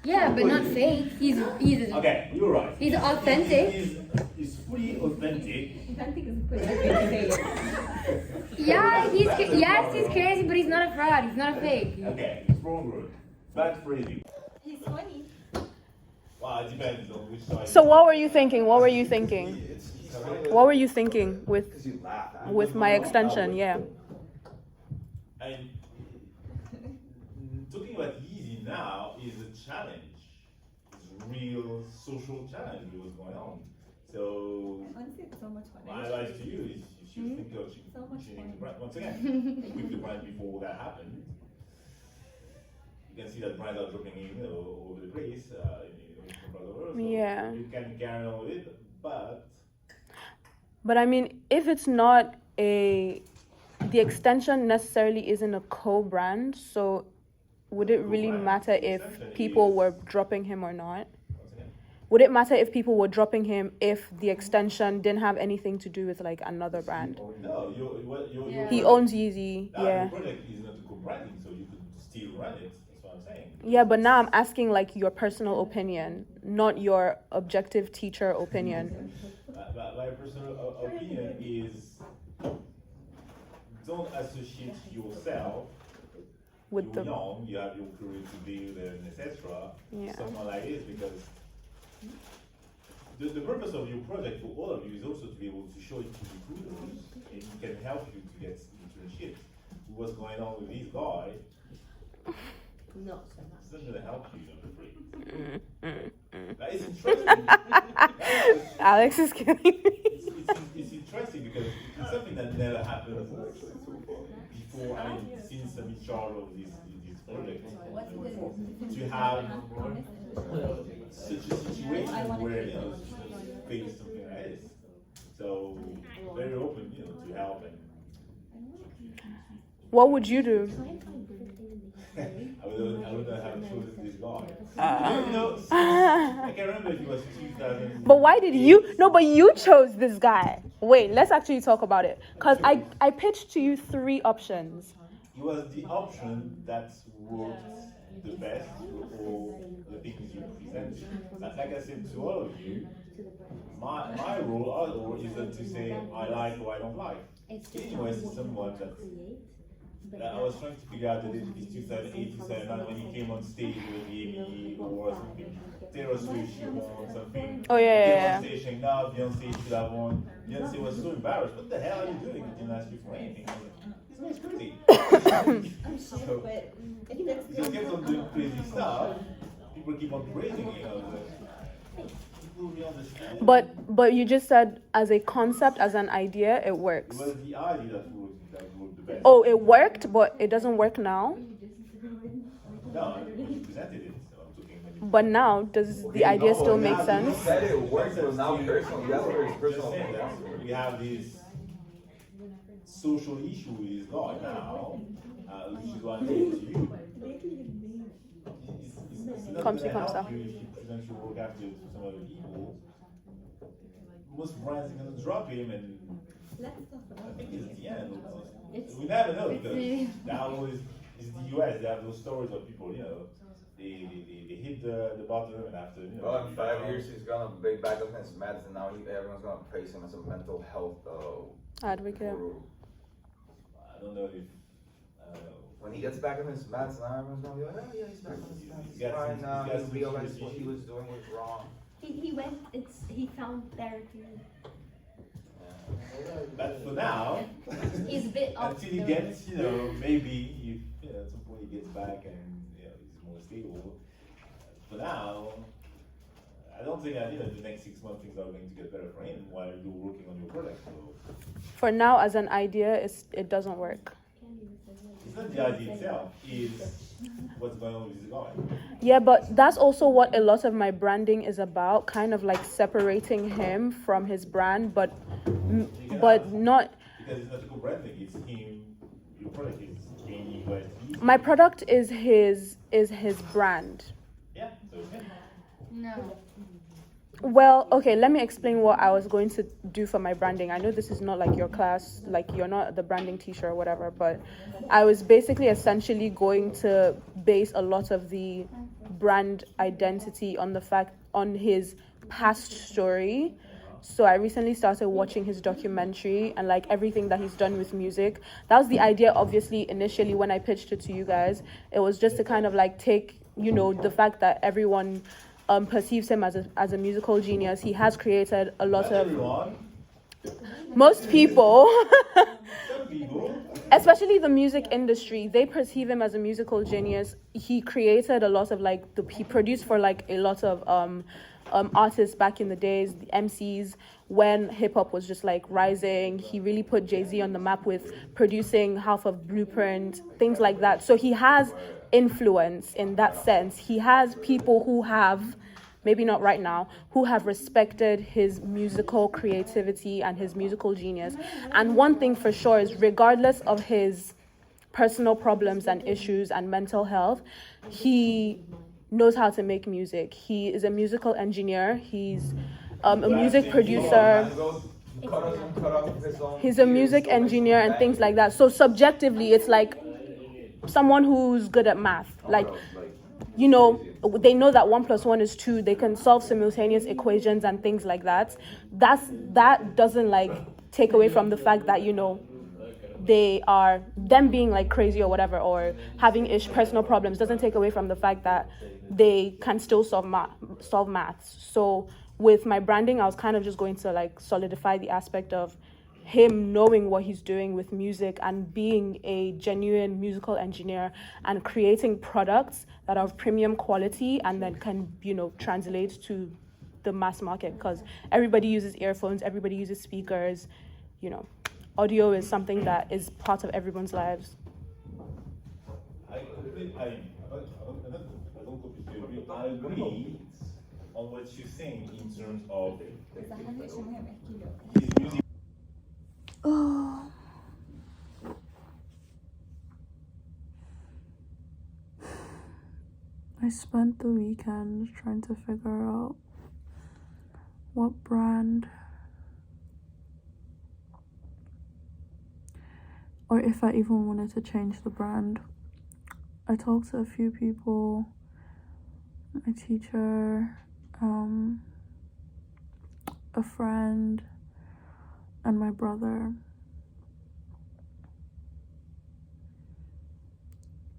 Yeah, but not fake. He's Okay, you're right. He's authentic. He's fully authentic. Authentic is a pretty good Yeah, he's crazy, but he's not a fraud. He's not a fake. Okay, it's wrong word. Bad phrasing. He's funny. Well, it depends on which side. So what were you thinking? What were you thinking with my extension? Yeah. And talking about easy now is a challenge. It's a real social challenge with what's going on. So Honestly, it's so much fun. my advice to you is you should think of changing the brand. Once again, with the brand before that happened. You can see that brands are dropping in all over the place. Yeah. You can carry on with it, But I mean, if it's not the extension necessarily isn't a co-brand, so would it really matter if people were dropping him or not? Would it matter if people were dropping him if the extension didn't have anything to do with like another brand? No, He owns Yeezy, yeah. The project is not a co-branding, so you could still run it. That's what I'm saying. Yeah, but now I'm asking like your personal opinion, not your objective teacher opinion. My personal opinion is don't associate yourself With you're the young, you have your career to build and etc. Yeah. Someone like this because the purpose of your project for all of you is also to be able to show it to recruiters and it can help you to get internships. What's going on with this guy? No, It's not going to help you, I'm afraid. But it's interesting. Alex is killing me. It's interesting because it's something that never happened before. I mean, since I'm in charge of this project, to have such a situation where students face something like this. So very open, to help and. What would you do? I would not have chosen this guy. I can remember it was 2000. But why did you? No, but you chose this guy. Wait, let's actually talk about it. Because I pitched to you 3 options. It was the option that worked the best for all the things you presented. Like I said to all of you, my role is not to say I like or I don't like. Anyway, it's someone that I was trying to figure out that it is 2008, 2009 when he came on stage with Amy or something. Taylor Swift, she won something. Oh, yeah. On stage saying, now Beyonce should have won. Beyonce was so embarrassed. What the hell are you doing? I didn't ask you for anything. I was like, this guy's crazy. I'm sure, but he just kept on doing crazy stuff. People keep on praising him. I was like, people really understand. But you just said as a concept, as an idea, it works. It was the idea that worked the best. Oh, it worked, but it doesn't work now? No, he presented it. So I'm talking about But now, does the idea still make You sense? said it works, but now personal. You have a very personal saying opinion. that we have this social issue with this guy now, which is what I gave to you. It's not Comme gonna ci, comme ça. help you if you present your work after to some other people. Most brands are gonna drop him, and I think it's the end. We never know because now it's the US. They have those stories of people, they hit the bottom and after, Well, in 5 years, he's gonna be back up against Mets, and now everyone's gonna praise him as a mental health Advocate. guru. I don't know if. When he gets back on his mats, now everyone's gonna be like, oh yeah, he's back on his mats. He's He's got fine some- now. he's got He some realized serious what he was doing was wrong. he found therapy. But for now, He's a bit off. until he gets, maybe at some point he gets back and he's more stable. For now, I don't think that the next 6 months things are going to get better for him while you're working on your product. So For now, as an idea, it doesn't work. it's not the idea itself; it's what's going on with this guy. Yeah, but that's also what a lot of my branding is about, kind of like separating him from his brand, but not. Because it's not a co-branding; it's him. Your product is him. My product is his brand. Yeah. So okay. No. Well, okay, let me explain what I was going to do for my branding. I know this is not like your class, like you're not the branding teacher or whatever, but I was basically essentially going to base a lot of the brand identity on his past story. So I recently started watching his documentary and like everything that he's done with music. That was the idea, obviously, initially when I pitched it to you guys. It was just to kind of like take, the fact that everyone perceives him as a musical genius. He has created a lot of... Everyone. Most people, Some people. especially the music industry, they perceive him as a musical genius. He created a lot of he produced for like a lot of artists back in the days, the MCs, when hip hop was just like rising. He really put Jay-Z on the map with producing half of Blueprint, things like that. So he has influence in that sense. He has people who have, maybe not right now, who have respected his musical creativity and his musical genius. And one thing for sure is, regardless of his personal problems and issues and mental health, he knows how to make music. He is a musical engineer. He's a music producer. He's a music engineer and things like that. So subjectively, it's like someone who's good at math. Like, they know that 1 + 1 is 2. They can solve simultaneous equations and things like that. That doesn't like take away from the fact that, they are them being like crazy or whatever, or having personal problems, doesn't take away from the fact that they can still solve maths. So with my branding, I was kind of just going to like solidify the aspect of him knowing what he's doing with music and being a genuine musical engineer and creating products that are of premium quality and then can, translate to the mass market, because everybody uses earphones, everybody uses speakers, audio is something that is part of everyone's lives. I agree on what you're saying in terms of his music. I spent the weekend trying to figure out what brand, or if I even wanted to change the brand. I talked to a few people, my teacher, a friend, and my brother.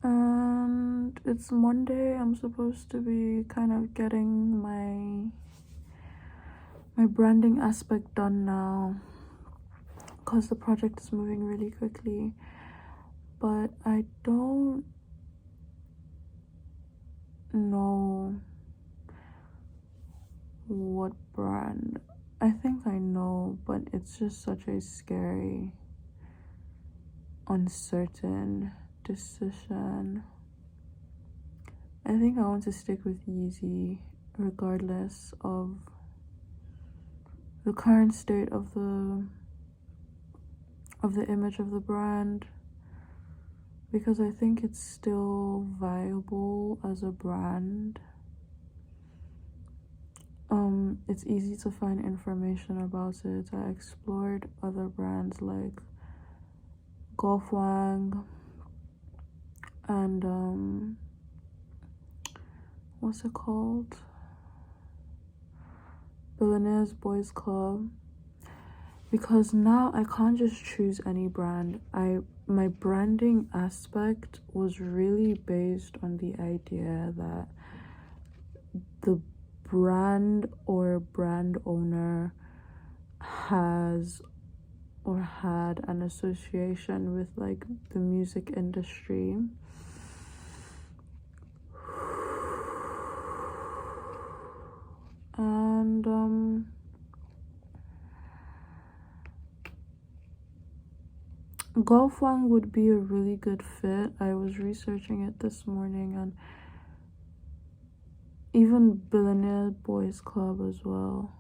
And it's Monday. I'm supposed to be kind of getting my branding aspect done now, because the project is moving really quickly. But I don't know what brand. I think I know, but it's just such a scary, uncertain decision. I think I want to stick with Yeezy regardless of the current state of the image of the brand, because I think it's still viable as a brand. It's easy to find information about it. I explored other brands like Golfwang and what's it called? Billionaires Boys Club. Because now I can't just choose any brand. My branding aspect was really based on the idea that the brand or brand owner has or had an association with like the music industry. And Golfwang would be a really good fit. I was researching it this morning, and even Billionaire Boys Club as well.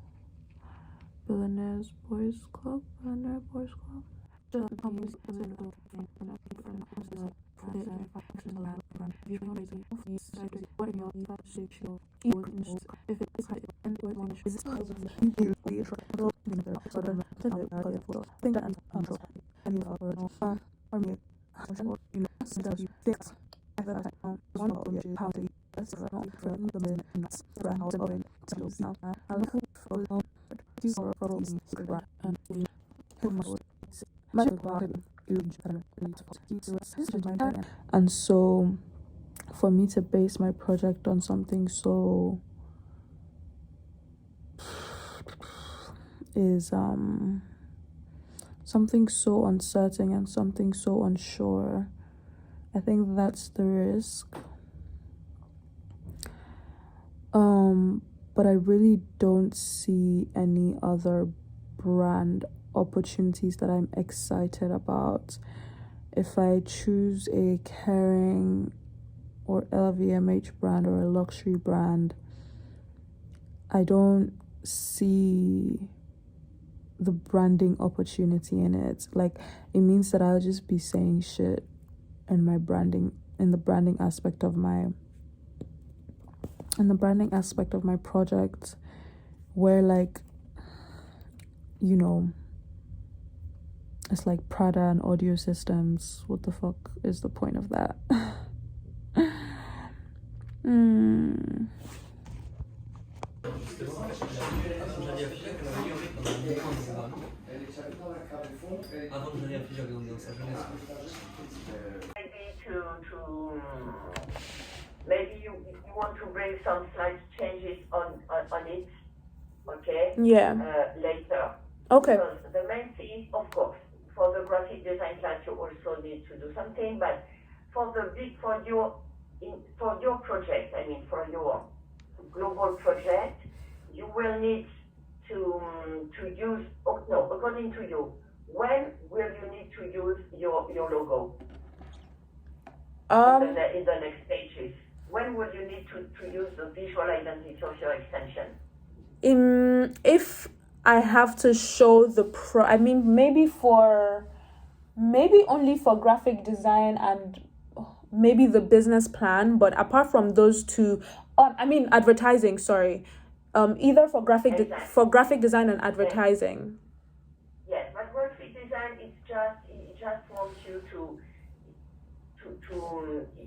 Billionaire Boys Club. And so for me to base my project on something so is something so uncertain and something so unsure, I think that's the risk. But I really don't see any other brand opportunities that I'm excited about. If I choose a Kering or LVMH brand or a luxury brand, I don't see the branding opportunity in it. Like, it means that I'll just be saying shit in my branding, in the branding aspect of my project, where, like, you know, it's like Prada and audio systems. What the fuck is the point of that? Maybe you want to bring some slight changes on it, okay? Yeah. Later. Okay. Because the main thing, of course, for the graphic design class, you also need to do something, but for your project, I mean, for your global project, you will need to use, according to you, when will you need to use your logo in the next stages? When will you need to use the visual identity of your extension? If I have to show maybe only for graphic design and maybe the business plan, but apart from those two, advertising, sorry. Either for graphic design and advertising. Yes, but graphic design it just wants you to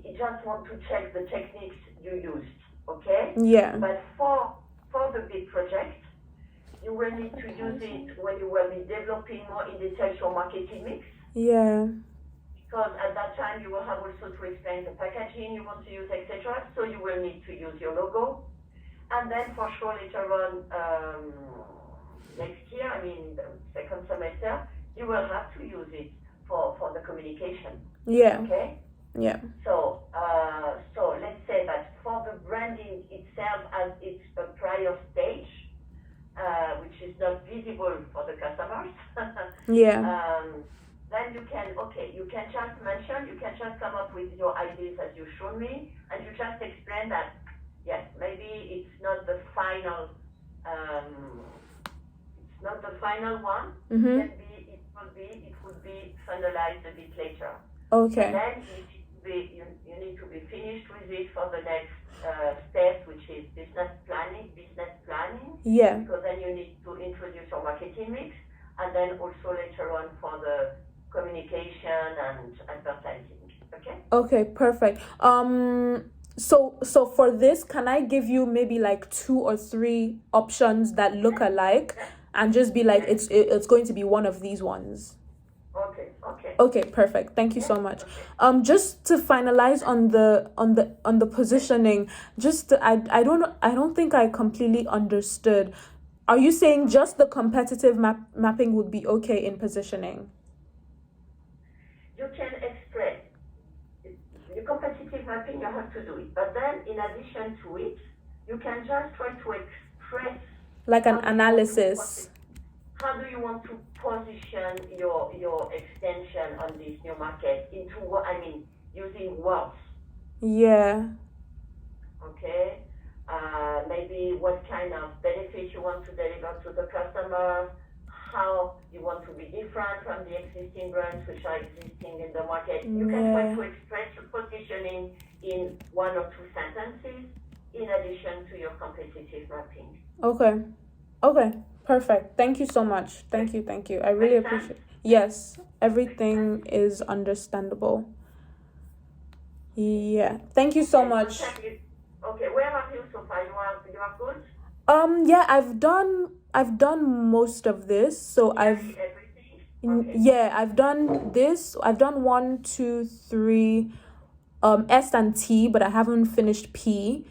it just want to check the techniques you used, okay? Yeah. But for the big project, you will need to use it when you will be developing more in detail your marketing mix. Yeah. Because at that time you will have also to explain the packaging you want to use, etc. So you will need to use your logo. And then for sure later on next year, the second semester, you will have to use it for the communication. Yeah. Okay? Yeah. So let's say that for the branding itself, as it's a prior stage, which is not visible for the customers. Yeah. Then you can just come up with your ideas as you showed me, and you just explain that, yes, maybe it's not the final one. Mm-hmm. It would be finalized a bit later. Okay. And then you need to be finished with it for the next step, which is business planning. Yeah. Because then you need to introduce your marketing mix, and then also later on for the communication and advertising. Okay? Okay, perfect. So for this, can I give you maybe like 2 or 3 options that look alike, and just be like, it's going to be one of these ones? Okay, perfect. Thank you so much. Just to finalize on the positioning, I don't think I completely understood. Are you saying just the competitive mapping would be okay in positioning? You can express the competitive mapping, you have to do it. But then in addition to it, you can just try to express like an analysis. How do you want to position your extension on this new market into using words? Yeah. Okay. Maybe what kind of benefits you want to deliver to the customer, how you want to be different from the existing brands which are existing in the market. You can try to express your positioning in 1 or 2 sentences in addition to your competitive mapping. Okay. Perfect. Thank you so much. Thank you. I really appreciate it. Yes, everything is understandable. Yeah. Thank you so much. Okay, where are you so far? You are good? Yeah, I've done most of this. So Everything? Okay. yeah, I've done this. I've done 1, 2, 3, S and T, but I haven't finished P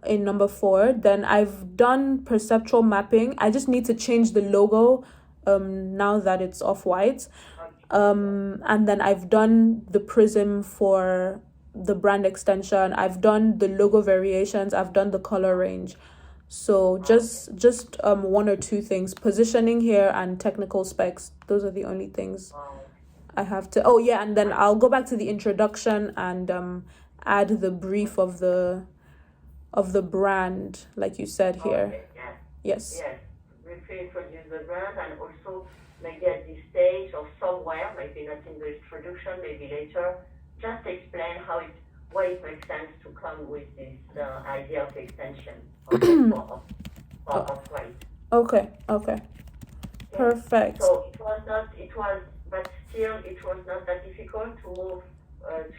in number 4. Then I've done perceptual mapping. I just need to change the logo now that it's off-white. And then I've done the prism for the brand extension. I've done the logo variations. I've done the color range. So just 1 or 2 things, positioning here and technical specs. Those are the only things I have to. Oh yeah, and then I'll go back to the introduction and add the brief of the brand, like you said here. Okay, yeah. Yes. Yes, briefly introduce the brand, and also maybe at this stage or somewhere, maybe not in the introduction, maybe later, just explain why it makes sense to come with this idea of extension of right. Okay. Perfect. So but still it was not that difficult to move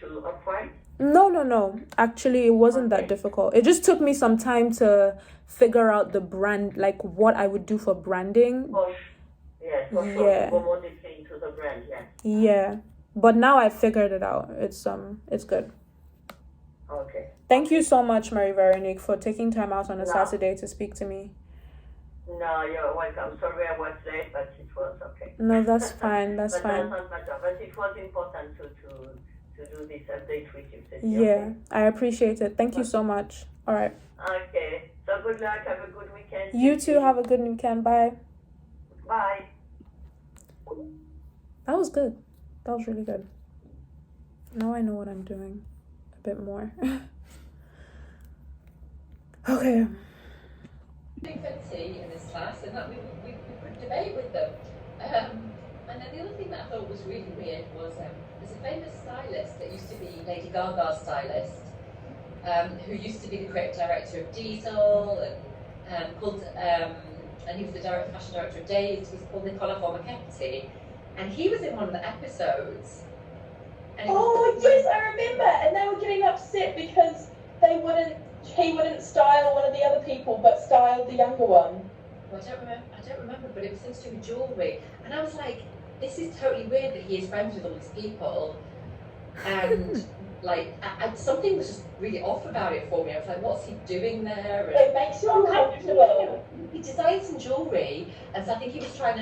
to upright. No. Actually, it wasn't that difficult. It just took me some time to figure out the brand, like what I would do for branding. Yes, for sure. Yeah. To go more deeply into the brand, yes. Yeah. But now I figured it out. It's good. Okay. Thank you so much, Marie Veronique, for taking time out on a No. Saturday to speak to me. No, you're welcome. Sorry I was late, but it was okay. No, that's fine. That's but fine. That does not matter. But it was important to do this update with you, Cecilia. Yeah, I appreciate it. Thank you so much. All right. Okay. So good luck. Have a good weekend. You too. Have a good weekend. Bye. Bye. That was good. That was really good. Now I know what I'm doing a bit more. Okay. Tea in this class, and that we could debate with them. And then the other thing that I thought was really weird was there's a famous stylist that used to be Lady Gaga's stylist, who used to be the creative director of Diesel, and he was the fashion director of Dazed. He's called Nicola Formichetti, and he was in one of the episodes. And Yes, I remember. And they were getting upset because he wouldn't style one of the other people, but styled the younger one. Well, I don't remember, but it was something to do with jewellery. And I was like, this is totally weird that he is friends with all these people. And like, something was just really off about it for me. I was like, what's he doing there? And It makes you uncomfortable. he designed some jewellery, and so I think he was trying to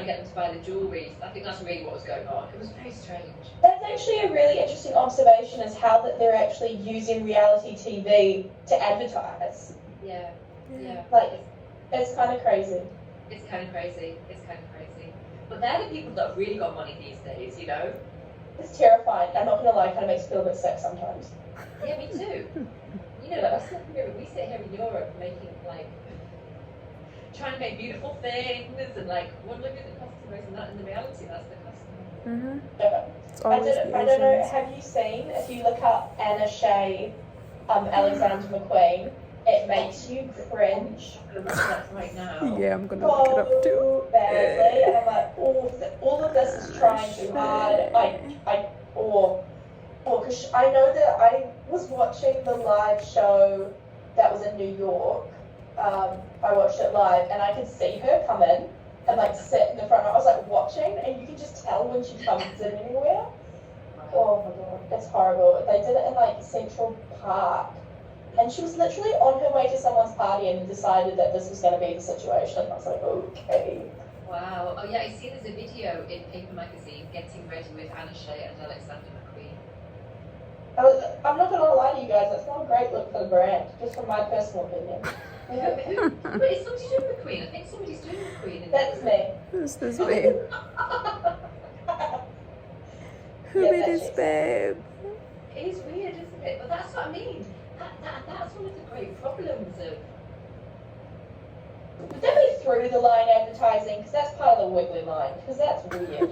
get them to buy the jewellery. I think that's really what was going on. It was very strange. That's actually a really interesting observation, is how that they're actually using reality TV to advertise. Yeah. Like, it's kind of crazy. It's kind of crazy. But they're the people that have really got money these days, you know? It's terrifying. I'm not gonna lie, it kind of makes me feel a bit sick sometimes. Yeah, me too. You know, like we sit here in Europe making trying to make beautiful things and want to look at the customers, and that in the reality that's the customer. It's I always don't the know, Asians. have you seen, if you look up Anna Shea, Alexander McQueen, it makes you cringe. I'm looking at it right now. Yeah, I'm gonna look it up too. So badly, and I'm like, all of this is trying too hard. Because I know that I was watching the live show that was in New York. I watched it live, and I could see her come in and sit in the front row. I was watching, and you can just tell when she comes in anywhere. Oh my god, it's horrible. They did it in Central Park, and she was literally on her way to someone's party and decided that this was going to be the situation. I was like, okay. Wow. Oh yeah, I see there's a video in Paper Magazine getting ready with Anna Shea and Alexander McQueen. I'm not going to lie to you guys, that's not a great look for the brand, just from my personal opinion. But it's somebody doing McQueen. I think somebody's doing McQueen. That's me. Who's this babe? Who Yeah, made that's this it. babe? It is weird, isn't it? But that's what I mean. That's one of the great problems of. Would that be through the line advertising? Because that's part of the wiggly line, because that's weird.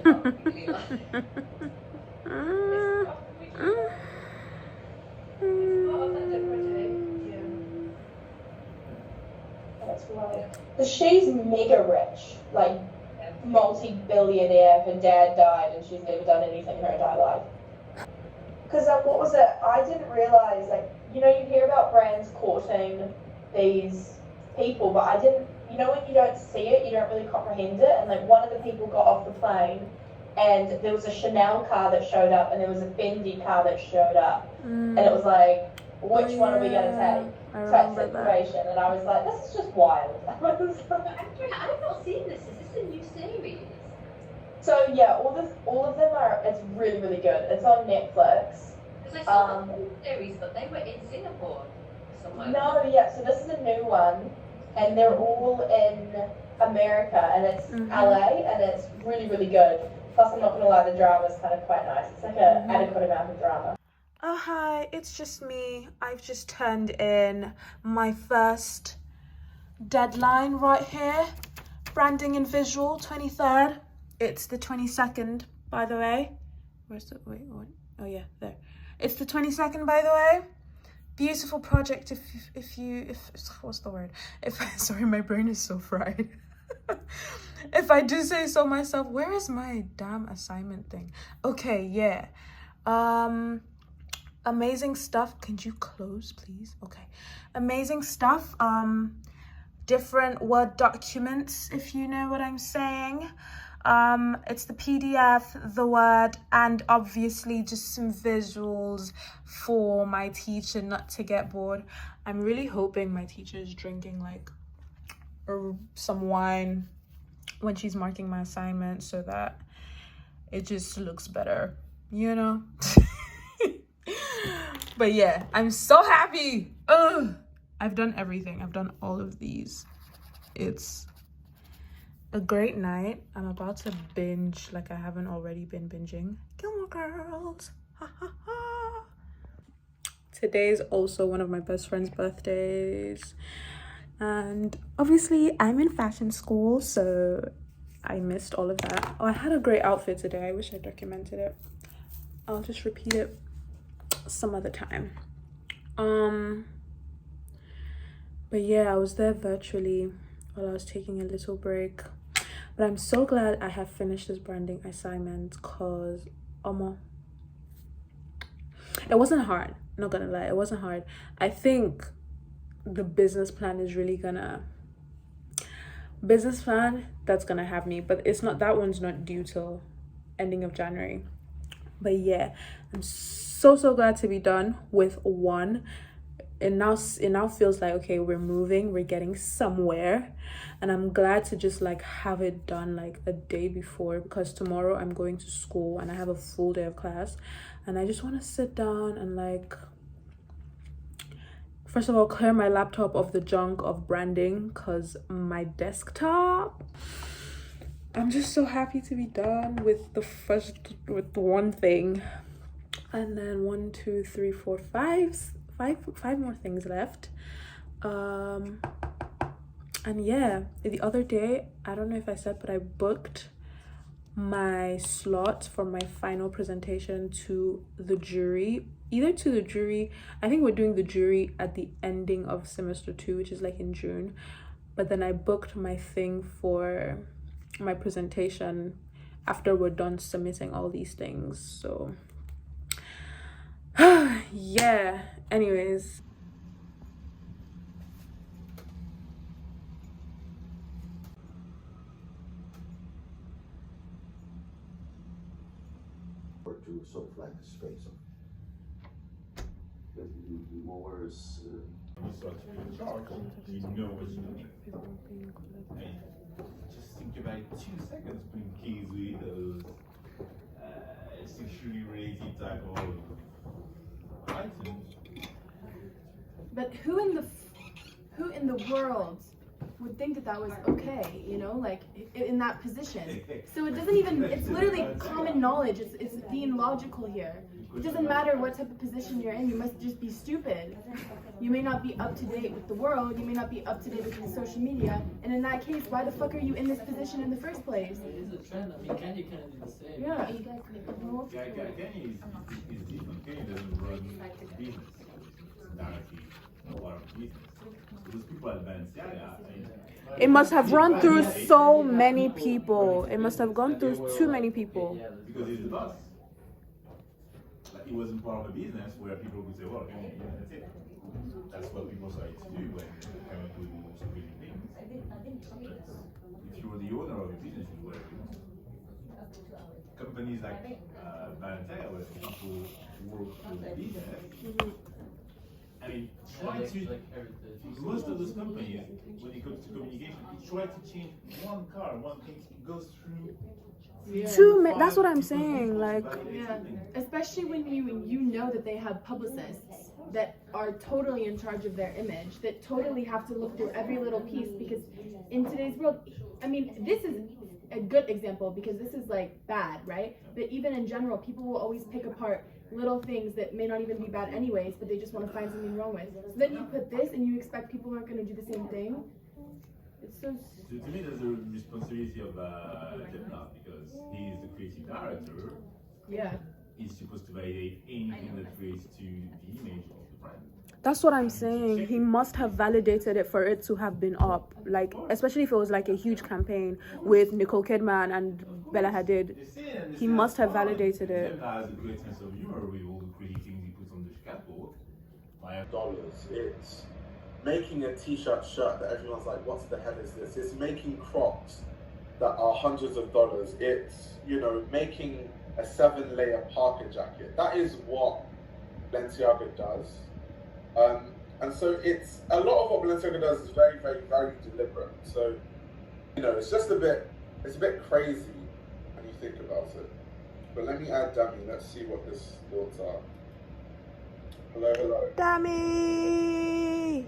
That's right. Because she's mega rich, multi-billionaire. Her dad died and she's never done anything her entire life. Because what was it? I didn't realize, like, you know, you hear about brands courting these people, but I didn't. You know, when you don't see it, you don't really comprehend it. And like, one of the people got off the plane, and there was a Chanel car that showed up, and there was a Fendi car that showed up, and it was like, which one are we gonna take? Type situation. And I was like, this is just wild. I've not seen this. Is this a new series? So yeah, all of them are. It's really really good. It's on Netflix. Because I saw the new series, but they were in Singapore somewhere. No, yeah. So this is a new one, and they're all in America, and it's LA, and it's really really good. Plus, I'm not gonna lie, the drama's kind of quite nice. It's like an adequate amount of drama. Oh, hi, it's just me. I've just turned in my first deadline right here. Branding and visual, 23rd. It's the 22nd, by the way. Where's the, wait, what? Oh yeah, there. It's the 22nd, by the way. Beautiful project what's the word? Sorry, my brain is so fried. If I do say so myself, where is my damn assignment thing? Okay, yeah. Amazing stuff. Can you close, please? Okay. Amazing stuff. Different Word documents, if you know what I'm saying. It's the PDF, the Word, and obviously just some visuals for my teacher not to get bored. I'm really hoping my teacher is drinking like some wine when she's marking my assignment so that it just looks better, you know? But yeah, I'm so happy. Ugh. I've done everything. I've done all of these. It's a great night. I'm about to binge like I haven't already been binging. Gilmore Girls. Ha, ha, ha. Today is also one of my best friend's birthdays. And obviously I'm in fashion school, so I missed all of that. Oh, I had a great outfit today. I wish I documented it. I'll just repeat it some other time. But yeah, I was there virtually while I was taking a little break. But I'm so glad I have finished this branding assignment because it wasn't hard. Not gonna lie, it wasn't hard. I think the business plan is really gonna that's gonna have me, but it's not, that one's not due till ending of January. But yeah, I'm so glad to be done with one. It now feels like, okay, we're moving, we're getting somewhere, and I'm glad to just like have it done like a day before, because tomorrow I'm going to school and I have a full day of class, and I just want to sit down and like, first of all, clear my laptop of the junk of branding, because my desktop, I'm just so happy to be done with with one thing. And then 1, 2, 3, 4, 5 more things left. And yeah, the other day, I don't know if I said, but I booked my slot for my final presentation to the jury. I think we're doing the jury at the ending of semester 2, which is like in June. But then I booked my thing for my presentation after we're done submitting all these things. So yeah, anyways. Or to sort of like the space of the mowers. You start to be in charge, you know what you need. And just think about 2 seconds putting keys with those sexually related type of items. But who in the world would think that was okay, you know, like in that position? So it doesn't even, it's literally common knowledge. It's being logical here. It doesn't matter what type of position you're in, you must just be stupid. You may not be up to date with the world, you may not be up to date with the social media, and in that case, why the fuck are you in this position in the first place? It is a trend. I mean, Kanye kind of did the same. Yeah. Kanye is different. Kanye doesn't run business directly, or business. Those people at Balenciaga. It must have run through so many people. It must have gone through too many people. Because he's the boss. it wasn't part of a business where people would say, well, okay, yeah, that's it. That's what people started to do when they came up with more security things. If you were the owner of a business, you were companies like Valentine, where people work for the business. I mean, try to, most of those companies, when it comes to communication, try to change one car, one thing, it goes through. That's what I'm saying. Like, yeah, especially when you know that they have publicists that are totally in charge of their image, that totally have to look through every little piece, because in today's world, I mean, this is a good example because this is like bad, right? But even in general, people will always pick apart little things that may not even be bad anyways, but they just want to find something wrong with. So then you put this and you expect people aren't going to do the same thing. It's so. To me, that's the responsibility of Gemna, because he is the creative director. Yeah. He's supposed to validate anything that relates to the image of the brand. that's what I'm saying. He must have validated it for it to have been up. Like, especially if it was like a huge campaign with Nicole Kidman and Bella Hadid. He must have validated it. Gemna has a great sense of humor with all the crazy things he puts on the scaffold. Dollars. It's making a t-shirt shirt that everyone's like, what the hell is this? It's making Crocs that are hundreds of dollars. It's, you know, making a 7-layer parka jacket. That is what Balenciaga does. And so it's, a lot of what Balenciaga does is very, very, very deliberate. So, you know, it's just a bit crazy when you think about it. But let me add Dami, let's see what his thoughts are. Hello, hello. Dami!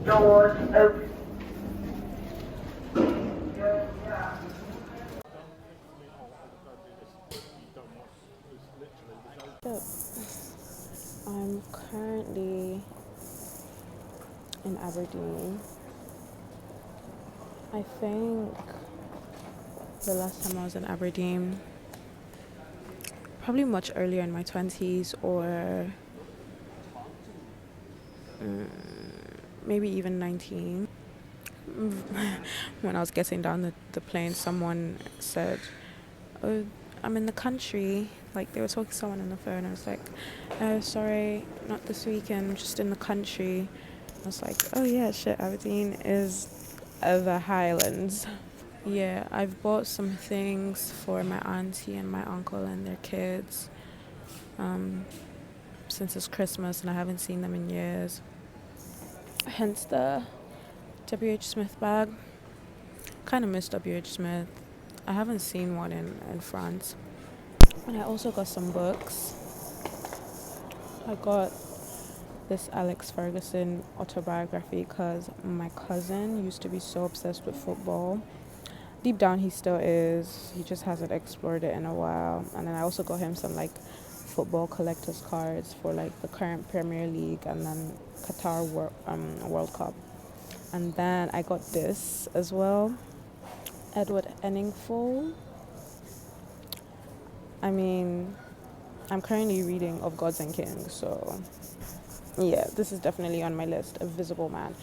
Doors open. I'm currently in Aberdeen. I think the last time I was in Aberdeen, probably much earlier in my 20s, or maybe even 19. When I was getting down the plane, someone said, "Oh, I'm in the country." Like, they were talking to someone on the phone. I was like, "Oh, sorry, not this weekend, just in the country." I was like, "Oh yeah, shit, Aberdeen is the Highlands." Yeah, I've bought some things for my auntie and my uncle and their kids since it's Christmas and I haven't seen them in years. Hence the W.H. Smith bag. Kind of miss W.H. Smith. I haven't seen one in France. And I also got some books. I got this Alex Ferguson autobiography because my cousin used to be so obsessed with football. Deep down he still is. He just hasn't explored it in a while. And then I also got him some like football collector's cards for like the current Premier League and then Qatar World Cup. And then I got this as well. Edward Enningful. I mean, I'm currently reading Of Gods and Kings, so yeah, this is definitely on my list. A Visible Man.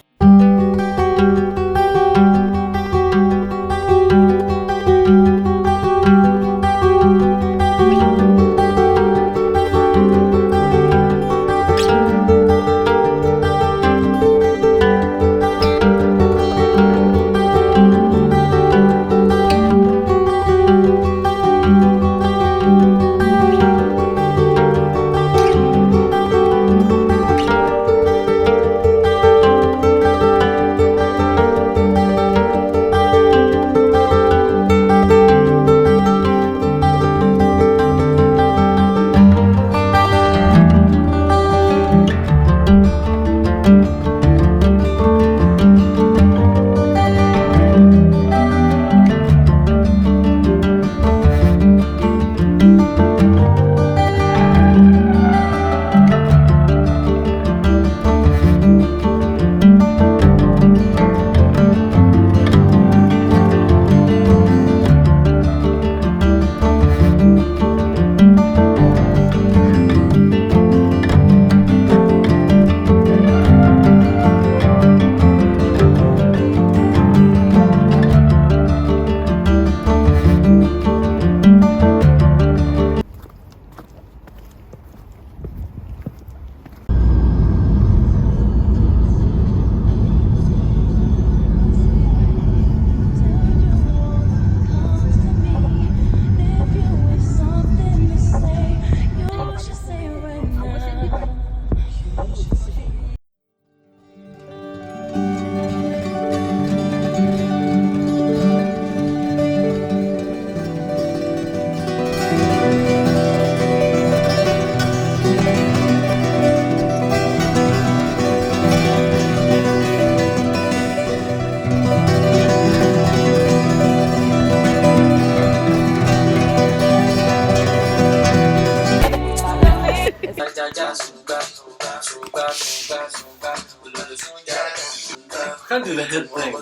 Can't do the head thing.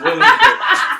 Really good.